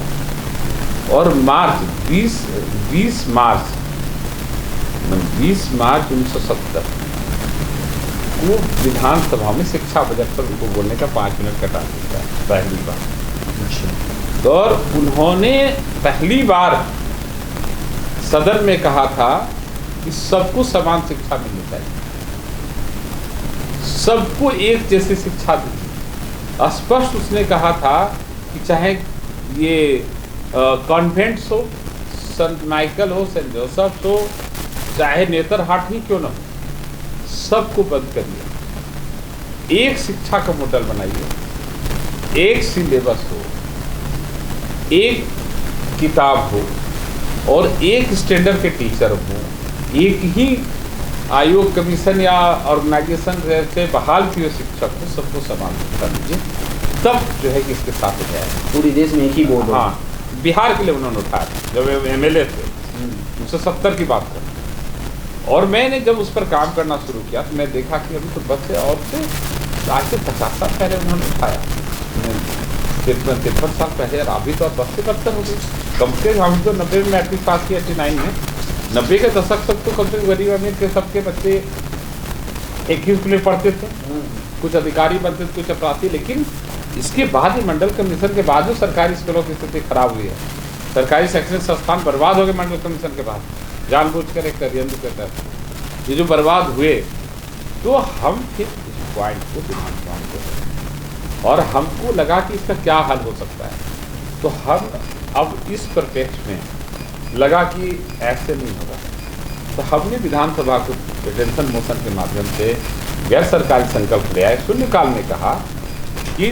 और 20 मार्च 1970 को विधानसभा में शिक्षा बजट पर उनको बोलने का 5 मिनट कटा देता है पहली बार। और उन्होंने पहली बार सदन में कहा था कि सबको समान शिक्षा मिलनी चाहिए, सबको एक जैसी शिक्षा दी। स्पष्ट उसने कहा था कि चाहे ये कॉन्वेंट्स हो, सेंट माइकल हो, सेंट जोसेफ हो, चाहे नेतरहाट ही क्यों न हो, सबको बंद करिए, एक शिक्षा का मॉडल बनाइए, एक सिलेबस हो, एक किताब हो और एक स्टैंडर्ड के टीचर हो, एक ही आयोग कमीशन या ऑर्गेनाइजेशन से बहाल किए शिक्षक को सबको समान कर लीजिए, तब जो है कि इसके साथ हो जाए। पूरी देश में एक ही बोर्ड। हाँ, बिहार के लिए उन्होंने उठाया जब MLA थे, 1970 की बात कर। और मैंने जब उस पर काम करना शुरू किया तो मैं देखा कि अभी तो बच्चे और से आज से 50 साल पहले उन्होंने उठाया, 53 साल पहले, और अभी तो अब 72 हो गई। कम से कम हम तो 90 में मैट्रिक पास किया, 89 में, 90 के दशक तक तो कम से कम गरीब अमीर के सबके बच्चे एक ही स्कूल में पढ़ते थे, कुछ अधिकारी बनते थे, कुछ अपराधी। लेकिन इसके बाद ही मंडल कमीशन के बाद जो सरकारी स्कूलों की स्थिति खराब हुई है, सरकारी शैक्षणिक संस्थान बर्बाद हो गए मंडल कमीशन के बाद, जानबूझकर एक षड्यंत्र के तहत ये जो बर्बाद हुए। तो हम फिर इस पॉइंट को ध्यान को और हमको लगा कि इसका क्या हल हो सकता है। तो हम अब इस परिप्रेक्ष्य में लगा कि ऐसे नहीं होगा, तो हमने विधानसभा को रिटेंशन मोशन के माध्यम से गैर सरकारी संकल्प ले आए। शून्यकाल में कहा कि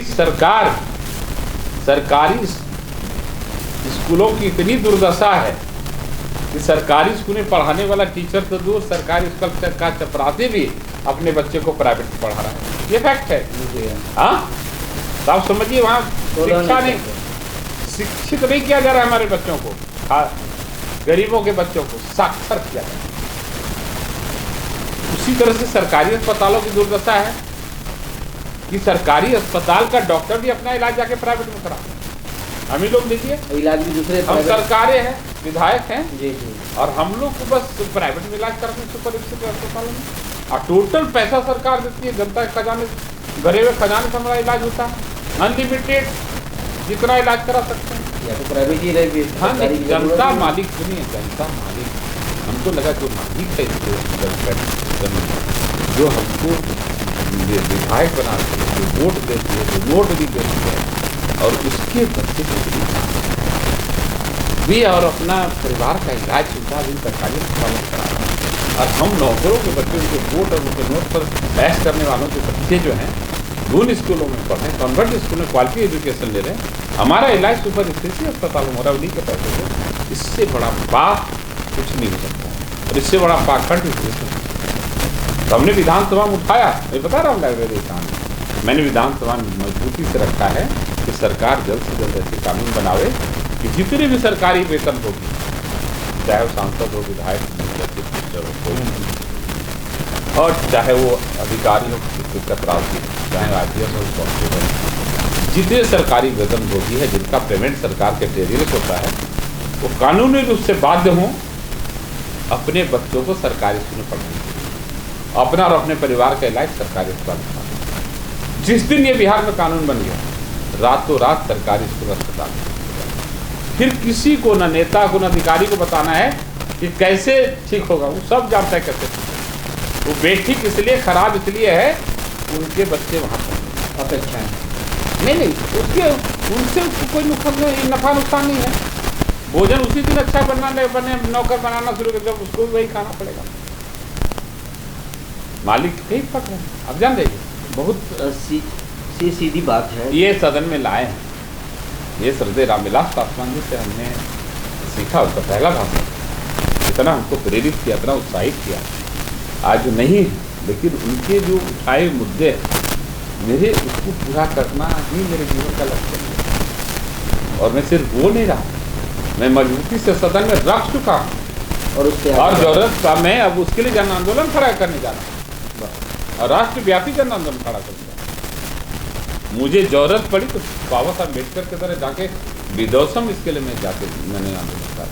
सरकारी स्कूलों की इतनी दुर्दशा है कि सरकारी स्कूल में पढ़ाने वाला टीचर तो दूर, सरकारी स्कूल का चपरासी भी अपने बच्चे को प्राइवेट में पढ़ा रहा है। ये फैक्ट है। हाँ, तो आप समझिए, वहाँ शिक्षा नहीं, शिक्षित नहीं किया जा रहा है हमारे बच्चों को, गरीबों के बच्चों को साक्षर किया जा रहा है। उसी तरह से सरकारी अस्पतालों की दुर्दशा है कि सरकारी अस्पताल का डॉक्टर भी अपना इलाज जाके प्राइवेट में करा। हम ही लोग देखिए, इलाज भी दूसरे, हम सरकारें हैं, विधायक हैं जी, और हम लोग को बस प्राइवेट में इलाज करते हैं सुपर स्थित अस्पतालों में, और टोटल पैसा सरकार देती है, जनता के खजाने, भरे हुए खजाने से हमारा इलाज होता है, अनलिमिटेड, जितना इलाज करा सकते हैं। या तो प्राइवेट ही रहेगी। हाँ, नहीं, जनता मालिक सुनिए, जनता मालिक, हमको लगा जो मालिक है जो हमको विधायक बनाते हैं, जो वोट देते हैं, जो नोट भी देते हैं, और उसके बच्चे भी और अपना परिवार का इलाज सुविधा भी सरकारी अस्पतालों में करा रहा है। और हम नौकरों के बच्चे, उनके वोट और उनके नोट पर ऐश करने वालों के बच्चे जो हैं उन स्कूलों में पढ़ रहे हैं, कॉन्वेंट स्कूल में क्वालिटी एजुकेशन ले रहे हैं। हमारा इलाज सुपर स्थिति अस्पताल में हो रहा है, उन्हीं के पैसे से। इससे बड़ा बात कुछ नहीं हो सकता, और इससे बड़ा पाखंड नहीं हो सकता। तो हमने विधानसभा में उठाया, मैं बता रहा हूँ लाइब्रेरी काम, मैंने विधानसभा में मजबूती से रखा है कि सरकार जल्द से जल्द ऐसे कानून बनावे कि जितने भी सरकारी वेतन होगी, चाहे वो सांसद हो, विधायक हो, और चाहे वो अधिकारी हो, कतरावती, चाहे IPS हो, कांस्टेबल, जितने सरकारी वेतन भोगी है जिनका पेमेंट सरकार के टेरियस होता है, वो कानूनी रूप से बाध्य हों अपने बच्चों को सरकारी स्कूल में पढ़ने, अपना और अपने परिवार का इलाज सरकारी अस्पताल में। जिस दिन ये बिहार में कानून बन गया, रातों रात सरकारी स्कूल अस्पताल, फिर किसी को, न नेता को, न अधिकारी को बताना है कि कैसे ठीक होगा। वो सब जानता है कैसे ठीक होगा। वो बेठीक इसलिए, खराब इसलिए है, उनके बच्चे वहाँ पर अपेक्षाएं नहीं, उसके उनसे उसको कोई नफा नुकसान नहीं है। भोजन उसी दिन अच्छा बने नौकर बनाना शुरू कर, जब उसको भी वही खाना पड़ेगा। मालिक ठीक पकड़, अब जान जाइए, बहुत सीधी बात है। ये सदन में लाए हैं, ये श्रद्धेय रामविलास पासवान जी से हमने सीखा, उसका पहला भाषण, इतना हमको प्रेरित किया, इतना उत्साहित किया। आज नहीं है, लेकिन उनके जो उठाए मुद्दे मेरे, उसको पूरा करना ही मेरे जीवन का लक्ष्य है। और मैं सिर्फ वो नहीं रहा, मैं मजबूती से सदन में रख चुका हूँ, और उसके और जरूरत का मैं अब उसके लिए जन आंदोलन खड़ा करने जा रहा हूँ, और राष्ट्रव्यापी जन आंदोलन खड़ा करूँगा। मुझे जरूरत पड़ी तो बाबा साहब अम्बेडकर की तरह जाके विदोषम, इसके लिए मैं जाके मैंने आंदोलन करा।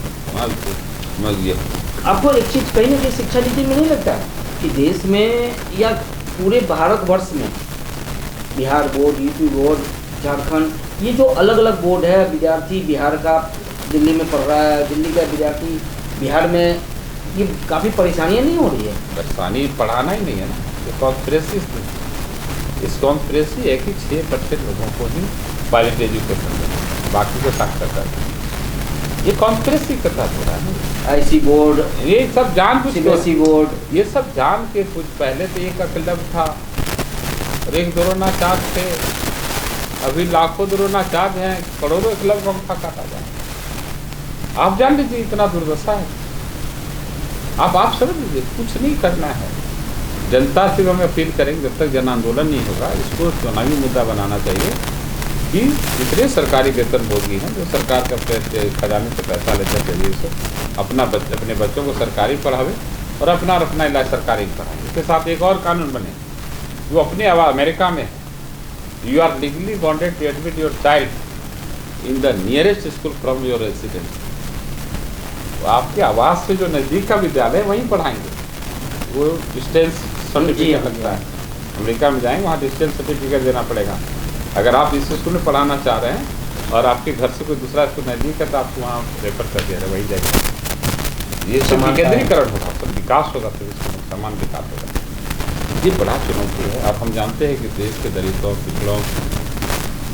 आपको एक चीज़ कहीं ना कहीं शिक्षा नीति में नहीं लगता कि देश में या पूरे भारतवर्ष में Bihar board, UP board, Jharkhand, ये जो अलग अलग बोर्ड है, विद्यार्थी बिहार का दिल्ली में पढ़ रहा है, दिल्ली का विद्यार्थी बिहार में, ये काफ़ी परेशानियाँ नहीं हो रही है? परेशानी पढ़ाना ही नहीं है ना, ये कॉन्स्पिरेसी, इस कॉन्स्पिरेसी है कि 6% लोगों को ही क्वालिटी एजुकेशन देना, बाकी को साक्षरता, ये कॉन्स्पिरेसी के साथ हो रहा है ना। IC बोर्ड, ये सब जान कुछ CBSE बोर्ड, ये सब जान के कुछ पहले तो एक क्लब था और एक दोरोना चार्ज थे, अभी लाखों दोरोना चार्ज हैं, करोड़ों क्लब का मुठा काटा जाए। आप जान लीजिए इतना दुर्दशा है। आप समझ लीजिए कुछ नहीं करना है। जनता से हम अपील करेंगे जब तक जन आंदोलन नहीं होगा, इसको चुनावी मुद्दा बनाना चाहिए कि जितने सरकारी वेतन भोगी हैं, जो सरकार का खजाने से पैसा लेते हैं, जरिए से अपने बच्चों को सरकारी पढ़ावे और अपना इलाज सरकारी पढ़ाए। इसके साथ एक और कानून बने जो अपने अमेरिका में you are legally bonded to admit your child in the nearest school from your residence. तो आपके आवास से जो नज़दीक का विद्यालय है वहीं पढ़ाएंगे, वो डिस्टेंस सर्टिफिकेट लगता है। अमेरिका में जाएंगे वहाँ डिस्टेंस सर्टिफिकेट देना पड़ेगा। अगर आप इस स्कूल में पढ़ाना चाह रहे हैं और आपके घर से कोई दूसरा स्कूल नज़दीक है तो आपको वहाँ रेफर कर दिया जाए, वही जाएगा। ये सब विकेंद्रीकरण होगा, सब विकास होगा, फिर इसमें समान विकास होगा। ये बड़ा चुनौती है। अब हम जानते हैं कि देश के दलितों, पिछड़ों,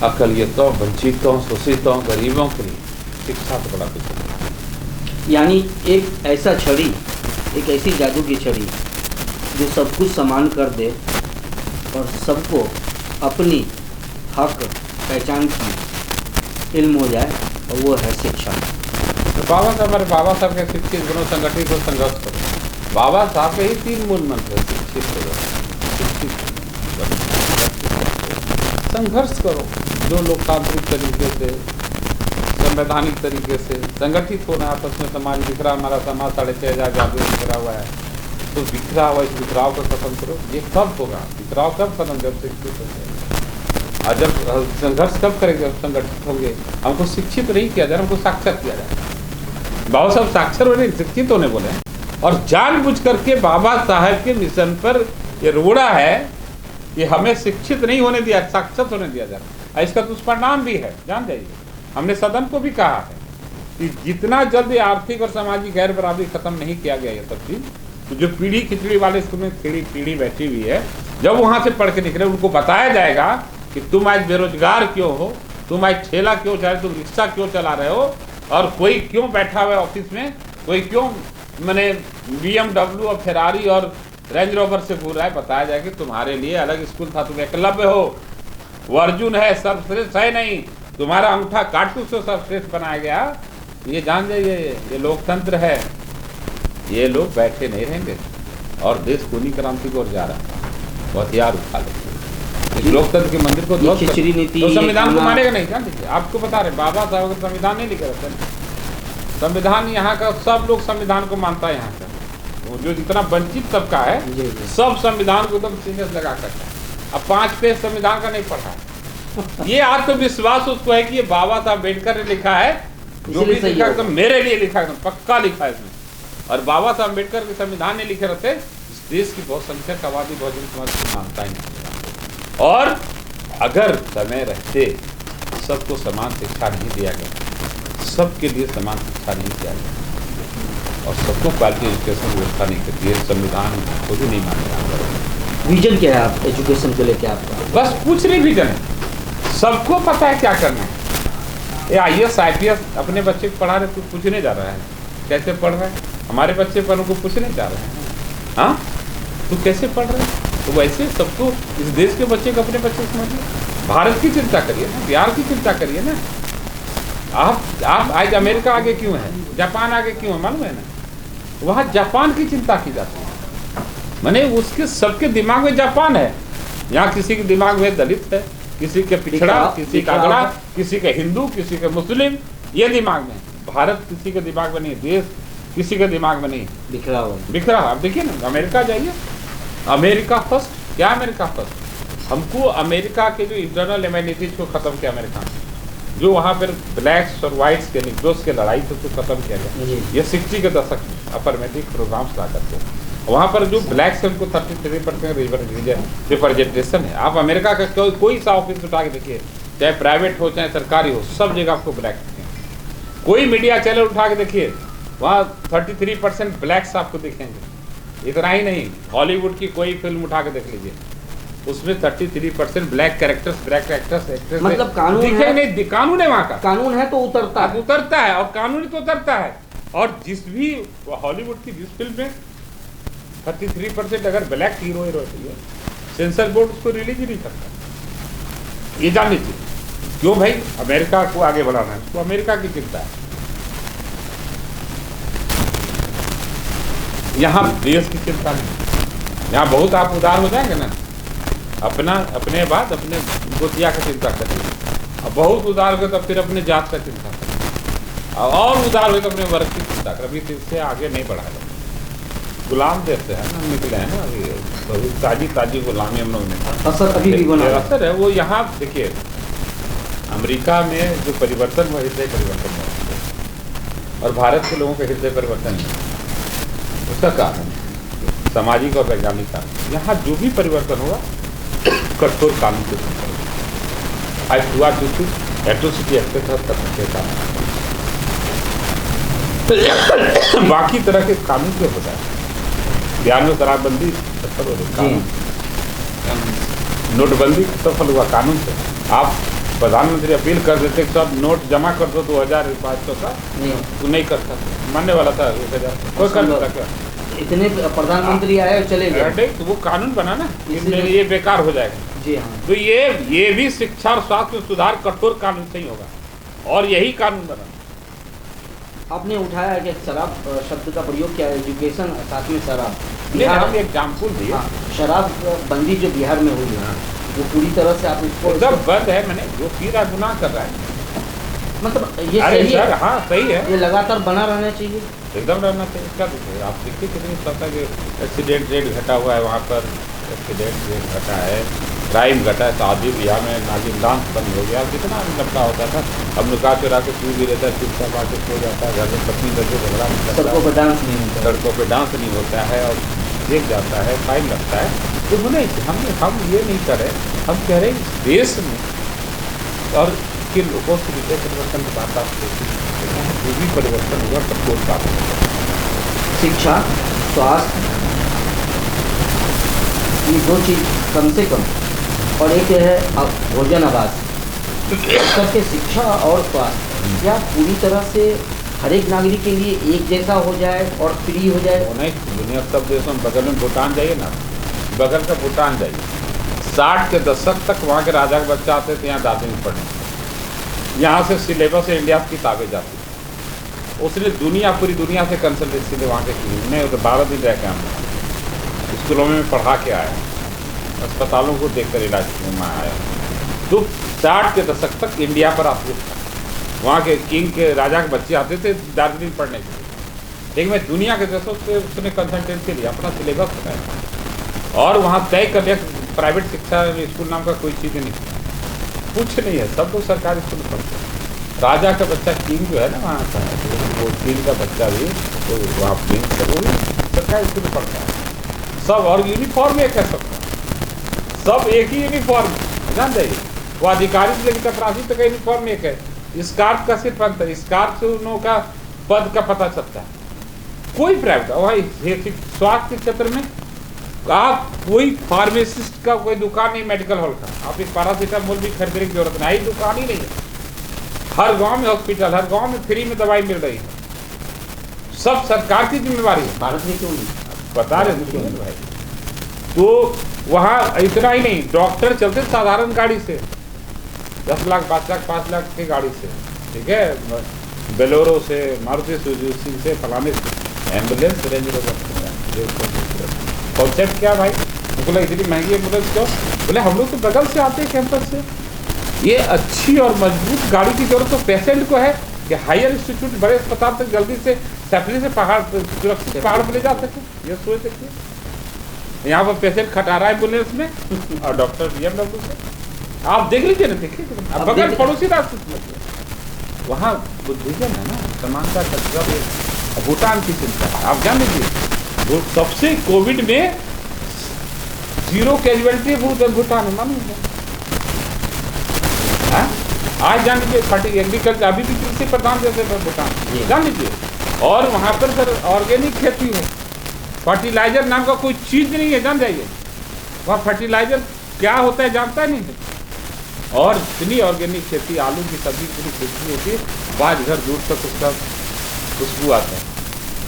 अकलियतों, वंचितों, शोषितों, गरीबों के लिए शिक्षा तो बड़ा कुछ है। यानी एक ऐसा छड़ी, एक ऐसी जादू की छड़ी जो सब कुछ समान कर दे और सबको अपनी हक पहचान की इल्म हो जाए, और वो है शिक्षा। तो हमारे बाबा साहब के शिक्षित बनो, संगठित हो, संघर्ष करो। बाबा साहब के ही 3 मूल मंत्र है, शिक्षित करो, संघर्ष करो, जो लोकतांत्रिक तरीके से, संवैधानिक तरीके से संगठित होना। आपस में समाज बिखरा, हमारा समाज 6500 जाति बिखरा हुआ है, तो बिखरा हुआ इस बिखराव को खत्म करो। ये कब होगा बिखराव, कब खत्म? जब शिक्षित हो जाएगा। और जब संघर्ष कब करेंगे? जब संगठित होंगे। हमको शिक्षित नहीं किया जाए, हमको साक्षर किया जाए। बाबा साहब साक्षर होने, शिक्षित होने बोले, और जानबूझ करके बाबा साहब के मिशन पर ये रोड़ा है कि हमें शिक्षित नहीं होने दिया, साक्षर होने दिया जाए। इसका दुष्परिणाम भी है, जान जाइए। हमने सदन को भी कहा है कि जितना जल्दी आर्थिक और सामाजिक गैर बराबरी खत्म नहीं किया गया ये सब चीज, तो जो पीढ़ी खिचड़ी वाले स्कूल में पीढ़ी बैठी हुई है, जब वहां से पढ़ के निकले उनको बताया जाएगा कि तुम आज बेरोजगार क्यों हो, तुम आज ठेला क्यों चला रहे, तुम रिक्शा क्यों चला रहे हो, और कोई क्यों बैठा हुआ है ऑफिस में, कोई क्यों मैंने BMW और फेरारी और रेंज रोवर से घूर रहा है। बताया जाए कि तुम्हारे लिए अलग स्कूल था, तुम एकलव्य हो, वो अर्जुन है, सर्वश्रेष्ठ है नहीं, तुम्हारा अंगूठा कारतूस से सर्वश्रेष्ठ बनाया गया। ये जान जाइए, ये लोकतंत्र है। ये लोग बैठे नहीं रहेंगे और देश खूनी क्रांति को जा रहा है, वो हथियार उठा लेंगे। लोकतंत्र के मंदिर को ध्वस्त खिचड़ी नीति, तो संविधान को मानेगा नहीं। जान लीजिए, आपको बता रहे बाबा साहब का संविधान नहीं लिखे रहते हैं। संविधान यहाँ का सब लोग संविधान को मानता है। यहाँ का जो जितना वंचित तबका है सब संविधान को एकदम सीरियस लगा करता है। अब 5 पेज संविधान का नहीं पढ़ा है। ये आत्मविश्वास उसको है कि ये बाबा साहब अम्बेडकर ने लिखा है, जो भी लिखा है तो मेरे लिए लिखा है, पक्का लिखा है इसमें। और बाबा साहब अम्बेडकर के संविधान नहीं लिखे रहते, इस देश की बहुसंख्यक आबादी बहुजन समाज को मानता ही नहीं। और अगर समय रहते सबको समान शिक्षा नहीं दिया गया, सबके लिए समान शिक्षा नहीं दिया गया और सबको क्वालिटी एजुकेशन व्यवस्था नहीं करती है, संविधान को भी नहीं मानेगा। विजन क्या है आप एजुकेशन को लेकर आपका? बस कुछ नहीं विजन है, सबको पता है क्या करना है। ये IAS IPS अपने बच्चे को पढ़ा रहे, तू पूछने जा रहा है कैसे पढ़ रहे हैं? हमारे बच्चे पर उनको पूछने जा रहे हैं, हाँ तू कैसे पढ़ रहे हैं? तो वैसे सबको, इस देश के बच्चे को अपने बच्चे समझिए। भारत की चिंता करिए ना, बिहार की चिंता करिए ना। आप आज अमेरिका आगे क्यों है, जापान आगे क्यों है, मालूम है ना? वहाँ जापान की चिंता की जाती है, माने उसके सबके दिमाग में जापान है। यहाँ किसी के दिमाग में दलित है, किसी के पिछड़ा, किसी का अगड़ा, किसी के हिंदू, किसी के मुस्लिम, ये दिमाग में। भारत किसी के दिमाग में नहीं, देश किसी के दिमाग में नहीं, बिखरा। आप देखिए ना, अमेरिका जाइए, अमेरिका फर्स्ट। क्या अमेरिका फर्स्ट? हमको अमेरिका के जो इंटरनल एमेनिटीज को खत्म किया अमेरिका ने, जो वहाँ पर ब्लैक्स और व्हाइट्स के निग्रोस के लड़ाई थी उसको खत्म किया गया। ये 60 के दशक में अफर्मेटिव प्रोग्राम्स ला करके वहाँ पर जो ब्लैक्स है उनको 33% रिप्रेजेंटेशन है। आप अमेरिका का कोई सा ऑफिस उठा के देखिए, चाहे प्राइवेट हो चाहे सरकारी हो, सब जगह आपको ब्लैक दिखेंगे। कोई मीडिया चैनल उठा के देखिए, वहाँ 33% ब्लैक्स आपको दिखेंगे। इतना ही नहीं, हॉलीवुड की कोई फिल्म उठा के देख लीजिए, उसमें 33% ब्लैक कैरेक्टर्स, ब्लैक एक्टर्स। मतलब कानून दिखे नहीं, कानून है वहाँ का, कानून है तो उतरता है और कानून तो उतरता है। और जिस भी हॉलीवुड की जिस फिल्म में 33% अगर ब्लैक हीरो होती है, सेंसर बोर्ड उसको रिलीज ही नहीं करता। ये जान लीजिए क्यों भाई, अमेरिका को आगे बढ़ाना है, उसको अमेरिका की चिंता है, यहाँ देश की चिंता नहीं। यहाँ बहुत आप उदार हो जाएंगे ना, अपने बाद अपने गोतिया का चिंता करेंगे, और बहुत उदार हो तो फिर अपने जात का चिंता करेंगे, और उदार हो तो अपने वर्ग की चिंता करें। अभी तो इससे आगे नहीं बढ़ाएगा, गुलाम देते हैं ना, निकले हैं ना अभी, तो ताजी गुलामी हम लोग ने असर अभी भी बना असर है। वो यहाँ देखिए अमेरिका में जो परिवर्तन हुआ, हृदय परिवर्तन हुआ, और भारत के लोगों का हृदय परिवर्तन नहीं, उसका कारण सामाजिक और वैज्ञानिक कारण। यहाँ जो भी परिवर्तन हुआ कठोर कानून के तहत आज हुआ, एट्रोसिटी एक्ट के तहत कर सकते कानून बाकी तरह के कानून क्यों होता है? बिहार में शराबबंदी सफल हो गई कानून, नोटबंदी सफल हुआ कानून से। आप प्रधानमंत्री अपील कर देते कि सब नोट जमा कर दो 2500 का, तो नहीं कर सकता, मानने वाला था 1000, कोई कर देता क्या? इतने प्रधानमंत्री आए और चले गए, नहीं तो वो कानून बना ना, ये बेकार हो जाएगा। जी हाँ, तो ये भी शिक्षा और स्वास्थ्य में सुधार कठोर कानून से ही होगा, और यही कानून बना। आपने उठाया है कि शराब शब्द का प्रयोग किया, एजुकेशन साथ में शराब, बिहार में एग्जाम्पल दिए। हाँ, शराब बंदी जो बिहार में हुई है वो पूरी तरह से आप इसको जब बंद है, मैंने जो पी रहा गुनाह कर रहा है, मतलब ये सही है? हाँ सही है, ये लगातार बना रहना चाहिए, एकदम रहना चाहिए। क्या देखिए आप देखिए कितनी पता कि एक्सीडेंट रेट घटा हुआ है, वहाँ पर एक्सीडेंट रेट घटा है, क्राइम घटा है, शादी ब्याह में नागिन डांस बंद हो गया, कितना लपटा होता था। अब नुका चुरा के पी भी रहता है, चुपचाप आके सो जाता है, घर में पत्नी बच्चे झगड़ा नहीं करता, सड़कों पर डांस नहीं होता, सड़कों पर डांस नहीं होता है, और देख जाता है, फाइन लगता है। तो होना ही हम ये नहीं कर रहे, हम कह रहे हैं देश में और के लोगों से हृदय परिवर्तन की बात आप जो भी परिवर्तन हुआ कठोर कानून, शिक्षा, स्वास्थ्य, ये दो चीज कम से कम, और एक है भोजन आवास करके शिक्षा और स्वास्थ्य, क्या पूरी तरह से हर एक नागरिक के लिए एक जैसा हो जाए और फ्री हो जाए? वो नहीं, दुनिया सब देशों में, बगल में भूटान जाइए ना, बगल का भूटान जाइए, 60 के दशक तक वहाँ के राजा के बच्चे आते थे यहाँ दार्जिलिंग पढ़ने, यहाँ से सिलेबस इंडिया की किताबें जाती थी। उसने पूरी दुनिया से कंसल्टेंसी वहाँ के की, मैं 12 दिन रह के आया, स्कूलों में पढ़ा के आया, अस्पतालों को देखकर इलाज में आया। तो 60 के दशक तक इंडिया पर आते थे, वहाँ के किंग के राजा के बच्चे आते थे दार्जिलिंग पढ़ने के लिए। लेकिन मैं दुनिया के देशों से उसने कंसल्टेंसी लिया, अपना सिलेबस बताया, और वहाँ तय कर लिया प्राइवेट शिक्षा स्कूल नाम का कोई चीज़ नहीं, कुछ नहीं है, सब लोग सरकारी स्कूल पढ़ते हैं। राजा का बच्चा किंग जो है ना वहाँ का, वो किंग का बच्चा भी तो वहाँ वो भी सरकारी स्कूल में पढ़ता है, सब, और यूनिफॉर्म एक है सबका, सब एक ही यूनिफॉर्म, जान जाइए। वो अधिकारी से लेकर चपरासी तक का यूनिफॉर्म एक है, स्कार्फ का सिर्फ अंतर, स्कार्फ से उन लोगों का पद का पता चलता है। कोई प्राइवेट वही स्वास्थ्य के क्षेत्र में आप कोई फार्मासिस्ट का कोई दुकान नहीं, मेडिकल हॉल का, आप एक पैरासीटामोल भी खरीदने की जरूरत नहीं, दुकान ही नहीं है। हर गांव में हॉस्पिटल, हर गांव में फ्री में दवाई मिल रही है, सब सरकार की जिम्मेवारी है। भारत में क्यों नहीं? बता रहे क्यों नहीं भाई? तो वहाँ इतना ही नहीं, डॉक्टर चलते साधारण गाड़ी से, 10 लाख 5 लाख 5 लाख की गाड़ी से, ठीक है, बेलोरो से, मारुति सुजुकी से, फलाने से, एम्बुलेंस रेंज रोवर। कॉन्सेप्ट क्या भाई? बोला इतनी महंगी एम्बुलेंस क्यों? बोले हम लोग तो बगल से आते हैं कैंपस से, ये अच्छी और मजबूत गाड़ी की जरूरत तो पेशेंट को है कि हायर इंस्टीट्यूट बड़े अस्पताल तक जल्दी से सेफ्टी से पहाड़ सुरक्षित पहाड़ पर ले जा सके। ये सोच सकते, यहाँ पर पेशेंट खटा रहा है एम्बुलेंस में और डॉक्टर BMW से, आप देख लीजिए ना, देखिए बगल पड़ोसी रास्ते, वहाँ बुद्धिज्म है ना, समानता का भूटान की चिंता, आप जान लीजिए वो सबसे कोविड में 0 कैजुअलिटी भूटान है, मालूम है? आज जान लीजिए एग्रीकल्चर अभी भी कृषि प्रधान देश है भूटान, जान लीजिए, और वहाँ पर सर ऑर्गेनिक खेती है, फर्टिलाइजर नाम का कोई चीज नहीं है, जान जाइए वहाँ फर्टिलाइजर क्या होता है जानता नहीं है, और इतनी ऑर्गेनिक खेती, आलू की सब्जी पूरी खेती होती है, 5 घर दूर तक उसका खुशबू आता है।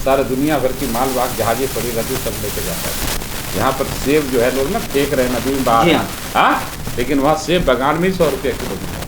सारा दुनिया भर की माल वाहक जहाजें पड़ी रहती सब लेके जाता है। यहाँ पर सेब जो है लोग ना फेंक रहे हैं नदी में बाहर, जी हाँ। हाँ, लेकिन वहाँ सेब बगान में ही 100 रुपये किलो मिलता है।